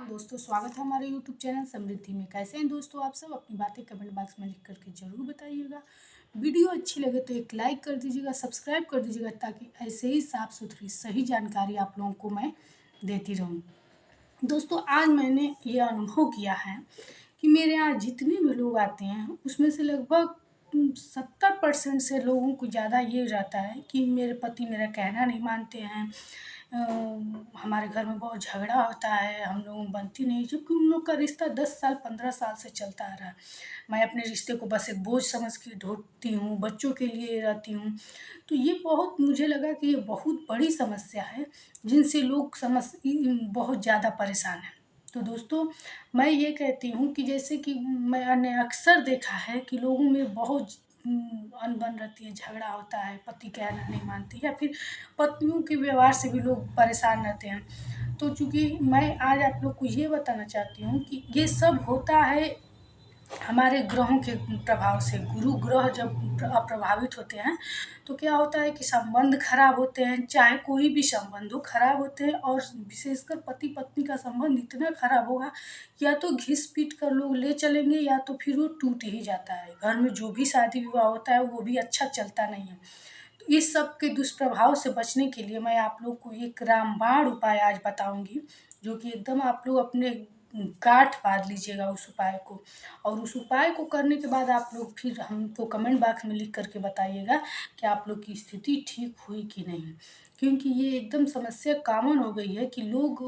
दोस्तों स्वागत है हमारे YouTube चैनल समृद्धि में। कैसे हैं दोस्तों आप सब? अपनी बातें कमेंट बॉक्स में लिख करके ज़रूर बताइएगा। वीडियो अच्छी लगे तो एक लाइक कर दीजिएगा, सब्सक्राइब कर दीजिएगा ताकि ऐसे ही साफ सुथरी सही जानकारी आप लोगों को मैं देती रहूँ। दोस्तों आज मैंने ये अनुभव किया है कि मेरे यहाँ जितने भी लोग आते हैं उसमें से लगभग 70% से लोगों को ज़्यादा ये रहता है कि मेरे पति मेरा कहना नहीं मानते हैं। हमारे घर में बहुत झगड़ा होता है, हम लोगों में बनती नहीं, जबकि उन लोग का रिश्ता 10 साल 15 साल से चलता आ रहा है। मैं अपने रिश्ते को बस एक बोझ समझ के ढोती हूँ, बच्चों के लिए रहती हूँ। तो ये बहुत मुझे लगा कि ये बहुत बड़ी समस्या है जिनसे लोग बहुत ज़्यादा परेशान हैं। तो दोस्तों मैं ये कहती हूँ कि जैसे कि मैंने अक्सर देखा है कि लोगों में बहुत अनबन रहती है, झगड़ा होता है, पति कहना नहीं मानती या फिर पत्नियों के व्यवहार से भी लोग परेशान रहते हैं। तो चूँकि मैं आज आप लोग को ये बताना चाहती हूँ कि ये सब होता है हमारे ग्रहों के प्रभाव से। गुरु ग्रह जब अप्रभावित होते हैं तो क्या होता है कि संबंध खराब होते हैं, चाहे कोई भी संबंध हो खराब होते हैं। और विशेषकर पति पत्नी का संबंध इतना खराब होगा, या तो घिस पीट कर लोग ले चलेंगे या तो फिर वो टूट ही जाता है। घर में जो भी शादी विवाह होता है वो भी अच्छा चलता नहीं है। तो इस सब के दुष्प्रभाव से बचने के लिए मैं आप लोग को एक रामबाण उपाय आज बताऊंगी, जो कि एकदम आप लोग अपने गांठ बांध लीजिएगा उस उपाय को। और उस उपाय को करने के बाद आप लोग फिर हमको कमेंट बॉक्स में लिख करके बताइएगा कि आप लोग की स्थिति ठीक हुई कि नहीं। क्योंकि ये एकदम समस्या कॉमन हो गई है कि लोग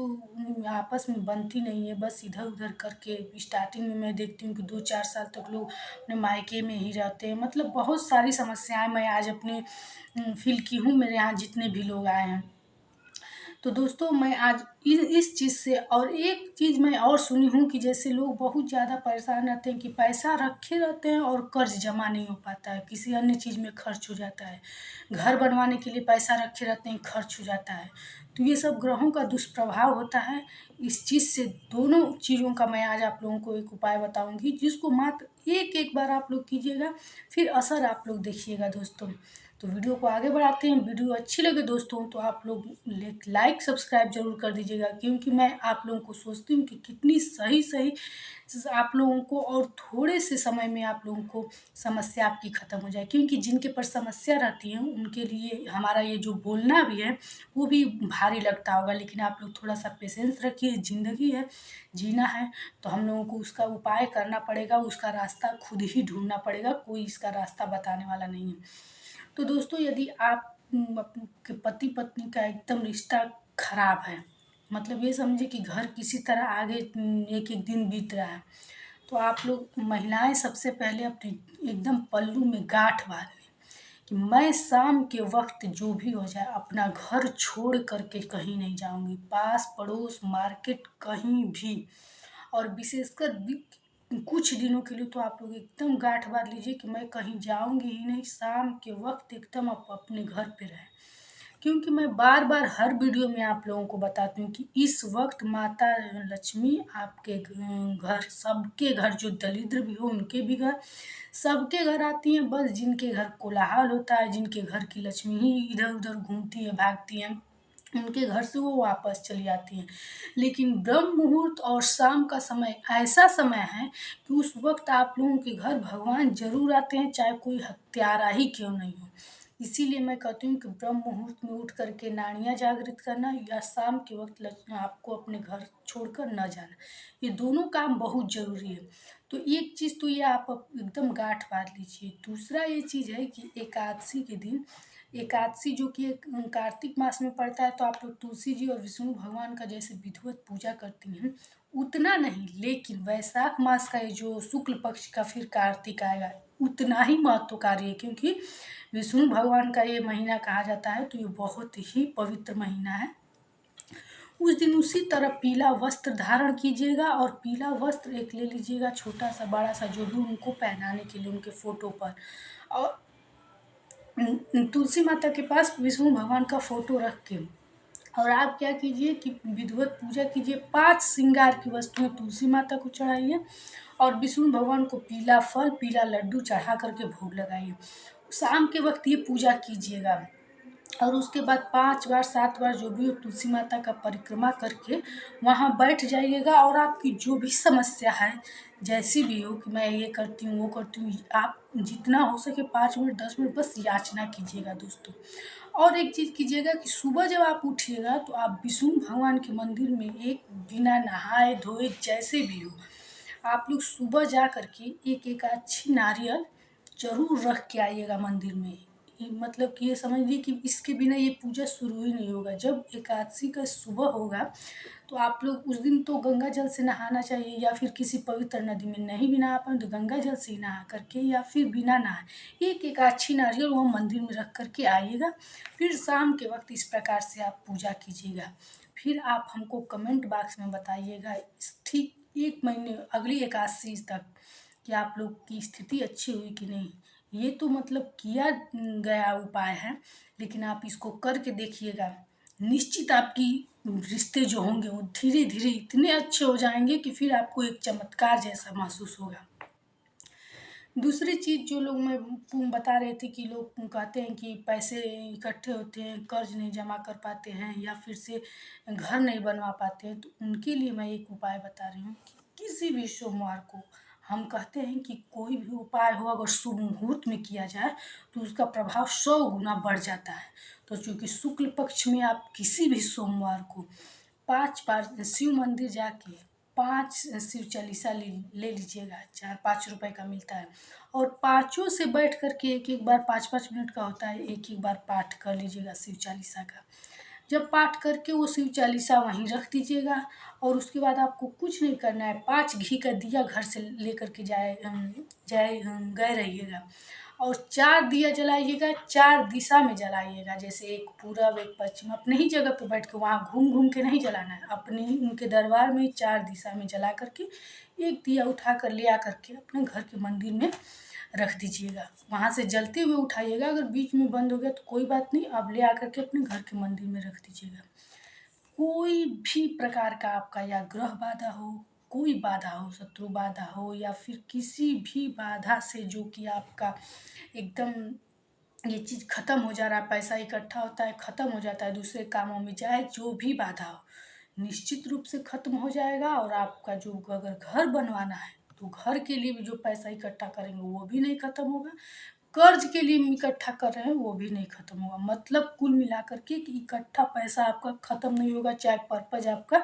आपस में बनती नहीं है, बस इधर उधर करके। स्टार्टिंग में मैं देखती हूँ कि 2-4 साल तक लोग अपने मायके में ही रहते हैं। मतलब बहुत सारी समस्याएं मैं आज अपने फील की हूँ, मेरे यहाँ जितने भी लोग आए हैं। तो दोस्तों मैं आज इस चीज़ से, और एक चीज़ मैं और सुनी हूँ कि जैसे लोग बहुत ज़्यादा परेशान रहते हैं कि पैसा रखे रहते हैं और कर्ज जमा नहीं हो पाता है, किसी अन्य चीज़ में खर्च हो जाता है। घर बनवाने के लिए पैसा रखे रहते हैं, खर्च हो जाता है। तो ये सब ग्रहों का दुष्प्रभाव होता है। इस चीज़ से दोनों चीज़ों का मैं आज आप लोगों को एक उपाय बताऊंगी, जिसको मात्र एक एक बार आप लोग कीजिएगा, फिर असर आप लोग देखिएगा दोस्तों। तो वीडियो को आगे बढ़ाते हैं। वीडियो अच्छी लगे दोस्तों तो आप लोग लाइक सब्सक्राइब जरूर कर दीजिएगा, क्योंकि मैं आप लोगों को सोचती हूँ कि कितनी सही सही आप लोगों को और थोड़े से समय में आप लोगों को समस्या आपकी ख़त्म हो जाए। क्योंकि जिनके पर समस्या रहती है उनके लिए हमारा ये जो बोलना भी है वो भी भारी लगता होगा, लेकिन आप लोग थोड़ा सा पेशेंस रखिए। ज़िंदगी है, जीना है, तो हम लोगों को उसका उपाय करना पड़ेगा, उसका रास्ता खुद ही ढूंढना पड़ेगा, कोई इसका रास्ता बताने वाला नहीं है। तो दोस्तों यदि आप आपके पति पत्नी का एकदम रिश्ता खराब है, मतलब ये समझिए कि घर किसी तरह आगे एक एक दिन बीत रहा है, तो आप लोग महिलाएं सबसे पहले अपने एकदम पल्लू में गांठ बांध लें कि मैं शाम के वक्त जो भी हो जाए अपना घर छोड़ करके कहीं नहीं जाऊंगी, पास पड़ोस मार्केट कहीं भी। और विशेषकर कुछ दिनों के लिए तो आप लोग एकदम गांठ बांध लीजिए कि मैं कहीं जाऊंगी ही नहीं, शाम के वक्त एकदम आप अपने घर पे रहें। क्योंकि मैं बार बार हर वीडियो में आप लोगों को बताती हूँ कि इस वक्त माता लक्ष्मी आपके घर, सबके घर, जो दरिद्र भी हो उनके भी घर, सबके घर आती हैं। बस जिनके घर कोलाहल होता है, जिनके घर की लक्ष्मी ही इधर उधर घूमती है भागती हैं, उनके घर से वो वापस चली आती हैं। लेकिन ब्रह्म मुहूर्त और शाम का समय ऐसा समय है कि उस वक्त आप लोगों के घर भगवान जरूर आते हैं, चाहे कोई हत्यारा ही क्यों नहीं हो। इसीलिए मैं कहती हूँ कि ब्रह्म मुहूर्त में उठ करके नाड़ियाँ जागृत करना या शाम के वक्त आपको अपने घर छोड़कर न जाना, ये दोनों काम बहुत ज़रूरी है। तो एक चीज़ तो ये आप एकदम गांठ बांध लीजिए। दूसरा ये चीज़ है कि एकादशी के दिन, एकादशी जो कि एक कार्तिक मास में पड़ता है, तो आप लोग तुलसी जी और विष्णु भगवान का जैसे विधिवत पूजा करती हैं उतना नहीं, लेकिन वैशाख मास का ये जो शुक्ल पक्ष का फिर कार्तिक आएगा उतना ही महत्वकारी है। क्योंकि विष्णु भगवान का ये महीना कहा जाता है, तो ये बहुत ही पवित्र महीना है। उस दिन उसी तरह पीला वस्त्र धारण कीजिएगा, और पीला वस्त्र एक ले लीजिएगा, छोटा सा बड़ा सा, जो भी उनको पहनाने के लिए उनके फोटो पर। और तुलसी माता के पास विष्णु भगवान का फोटो रख के, और आप क्या कीजिए कि विधिवत पूजा कीजिए। 5 श्रृंगार की वस्तुएं तुलसी माता को चढ़ाइए, और विष्णु भगवान को पीला फल पीला लड्डू चढ़ा करके भोग लगाइए। शाम के वक्त ये पूजा कीजिएगा। और उसके बाद 5 बार 7 बार जो भी हो तुलसी माता का परिक्रमा करके वहाँ बैठ जाइएगा। और आपकी जो भी समस्या है, जैसी भी हो, कि मैं ये करती हूँ वो करती हूँ, आप जितना हो सके 5 मिनट 10 मिनट बस याचना कीजिएगा दोस्तों। और एक चीज़ कीजिएगा कि सुबह जब आप उठिएगा तो आप विष्णु भगवान के मंदिर में एक बिना नहाए धोए जैसे भी हो, आप लोग सुबह जा कर के एक अच्छी नारियल ज़रूर रख के आइएगा मंदिर में। मतलब कि ये समझ लीजिए कि इसके बिना ये पूजा शुरू ही नहीं होगा। जब एकादशी का सुबह होगा तो आप लोग उस दिन तो गंगा जल से नहाना चाहिए, या फिर किसी पवित्र नदी में नहीं भी नहा पाए तो गंगा जल से ही नहा करके या फिर बिना नहाए एक अच्छी नारियल वहाँ मंदिर में रख करके आइएगा। फिर शाम के वक्त इस प्रकार से आप पूजा कीजिएगा। फिर आप हमको कमेंट बॉक्स में बताइएगा ठीक 1 महीने अगली एकादशी तक कि आप लोग की स्थिति अच्छी हुई कि नहीं। ये तो मतलब किया गया उपाय है, लेकिन आप इसको करके देखिएगा। निश्चित आपकी रिश्ते जो होंगे वो धीरे धीरे इतने अच्छे हो जाएंगे कि फिर आपको एक चमत्कार जैसा महसूस होगा। दूसरी चीज़ जो लोग मैं बता रहे थे कि लोग कहते हैं कि पैसे इकट्ठे होते हैं, कर्ज नहीं जमा कर पाते हैं, या फिर से घर नहीं बनवा पाते हैं, तो उनके लिए मैं एक उपाय बता रही हूँ कि किसी भी सोमवार को हम कहते हैं कि कोई भी उपाय हो अगर शुभ मुहूर्त में किया जाए तो उसका प्रभाव 100 गुना बढ़ जाता है। तो चूँकि शुक्ल पक्ष में आप किसी भी सोमवार को 5 बार शिव मंदिर जाके 5 शिव चालीसा ले लीजिएगा, 4-5 रुपए का मिलता है। और पाँचों से बैठ कर के एक बार 5-5 मिनट का होता है, एक बार पाठ कर लीजिएगा शिव चालीसा का। जब पाठ करके वो शिव चालीसा वहीं रख दीजिएगा। और उसके बाद आपको कुछ नहीं करना है, 5 घी का दिया घर से लेकर के गए रहिएगा। और 4 दिया जलाइएगा, 4 दिशा में जलाइएगा, जैसे एक पूरब एक पश्चिम। अपने ही जगह पे बैठ के वहाँ घूम घूम के नहीं जलाना है, अपने ही उनके दरबार में 4 दिशा में जला करके एक दिया उठा कर ले आ करके अपने घर के मंदिर में रख दीजिएगा। वहाँ से जलते हुए उठाइएगा, अगर बीच में बंद हो गया तो कोई बात नहीं, आप ले आकर के अपने घर के मंदिर में रख दीजिएगा। कोई भी प्रकार का आपका या ग्रह बाधा हो, कोई बाधा हो, शत्रु बाधा हो, या फिर किसी भी बाधा से जो कि आपका एकदम ये चीज़ ख़त्म हो जा रहा है, पैसा इकट्ठा होता है ख़त्म हो जाता है, दूसरे कामों में चाहे जो भी बाधा हो निश्चित रूप से ख़त्म हो जाएगा। और आपका जो अगर घर बनवाना है तो घर के लिए भी जो पैसा इकट्ठा करेंगे वो भी नहीं ख़त्म होगा, कर्ज के लिए इकट्ठा कर रहे हैं वो भी नहीं ख़त्म होगा। मतलब कुल मिलाकर के कि इकट्ठा पैसा आपका ख़त्म नहीं होगा, चाहे पर्पज आपका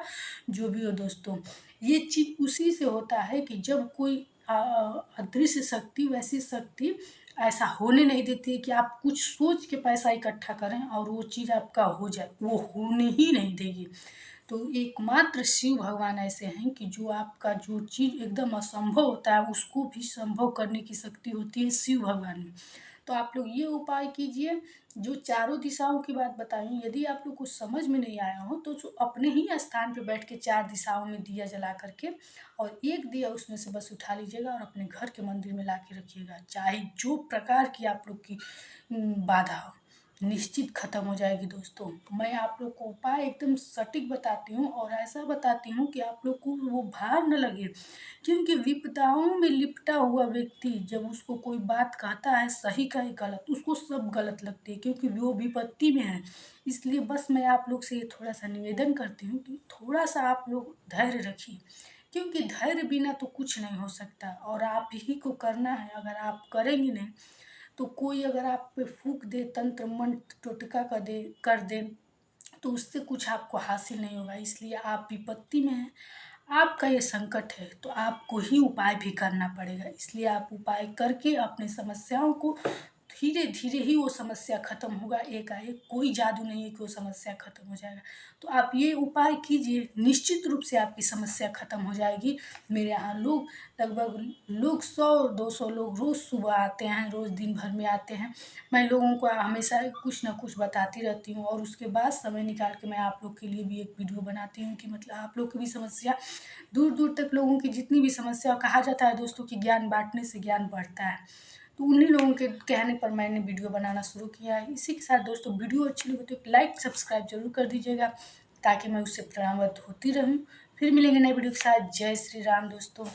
जो भी हो दोस्तों। ये चीज़ उसी से होता है कि जब कोई अदृश्य शक्ति, वैसी शक्ति ऐसा होने नहीं देती है कि आप कुछ सोच के पैसा इकट्ठा करें और वो चीज़ आपका हो जाए, वो होने ही नहीं देगी। तो एकमात्र शिव भगवान ऐसे हैं कि जो आपका जो चीज़ एकदम असंभव होता है उसको भी संभव करने की शक्ति होती है शिव भगवान में। तो आप लोग ये उपाय कीजिए। जो चारों दिशाओं की बात बताई, यदि आप लोग को समझ में नहीं आया हो तो जो अपने ही स्थान पे बैठ के 4 दिशाओं में दिया जला करके और एक दिया उसमें से बस उठा लीजिएगा और अपने घर के मंदिर में ला के रखिएगा। चाहे जो प्रकार की आप लोग की बाधा हो निश्चित खत्म हो जाएगी दोस्तों। मैं आप लोग को उपाय एकदम सटीक बताती हूँ और ऐसा बताती हूँ कि आप लोग को वो भार न लगे, क्योंकि विपदाओं में लिपटा हुआ व्यक्ति जब उसको कोई बात कहता है सही का ही गलत, उसको सब गलत लगती है, क्योंकि वो विपत्ति में है। इसलिए बस मैं आप लोग से ये थोड़ा सा निवेदन करती हूँ कि थोड़ा सा आप लोग धैर्य रखिए, क्योंकि धैर्य बिना तो कुछ नहीं हो सकता और आप ही को करना है। अगर आप करेंगे नहीं तो कोई अगर आप पे फूंक दे, तंत्र मंत्र टोटका कर दे तो उससे कुछ आपको हासिल नहीं होगा। इसलिए आप विपत्ति में हैं, आपका ये संकट है तो आपको ही उपाय भी करना पड़ेगा। इसलिए आप उपाय करके अपनी समस्याओं को धीरे धीरे ही वो समस्या खत्म होगा। एकाएक कोई जादू नहीं है कि वो समस्या खत्म हो जाएगा। तो आप ये उपाय कीजिए, निश्चित रूप से आपकी समस्या खत्म हो जाएगी। मेरे यहाँ लोग लगभग 100-200 लोग रोज़ सुबह आते हैं, रोज़ दिन भर में आते हैं। मैं लोगों को हमेशा कुछ ना कुछ बताती रहती हूँ और उसके बाद समय निकाल के मैं आप लोग के लिए भी एक वीडियो बनाती हूँ कि मतलब आप लोग की भी समस्या दूर दूर तक, लोगों की जितनी भी समस्या, कहा जाता है दोस्तों कि ज्ञान बांटने से ज्ञान बढ़ता है, तो उन्हीं लोगों के कहने पर मैंने वीडियो बनाना शुरू किया है। इसी के साथ दोस्तों वीडियो अच्छी लगी तो एक लाइक सब्सक्राइब जरूर कर दीजिएगा ताकि मैं उससे प्रेरित होती रहूँ। फिर मिलेंगे नए वीडियो के साथ। जय श्री राम दोस्तों।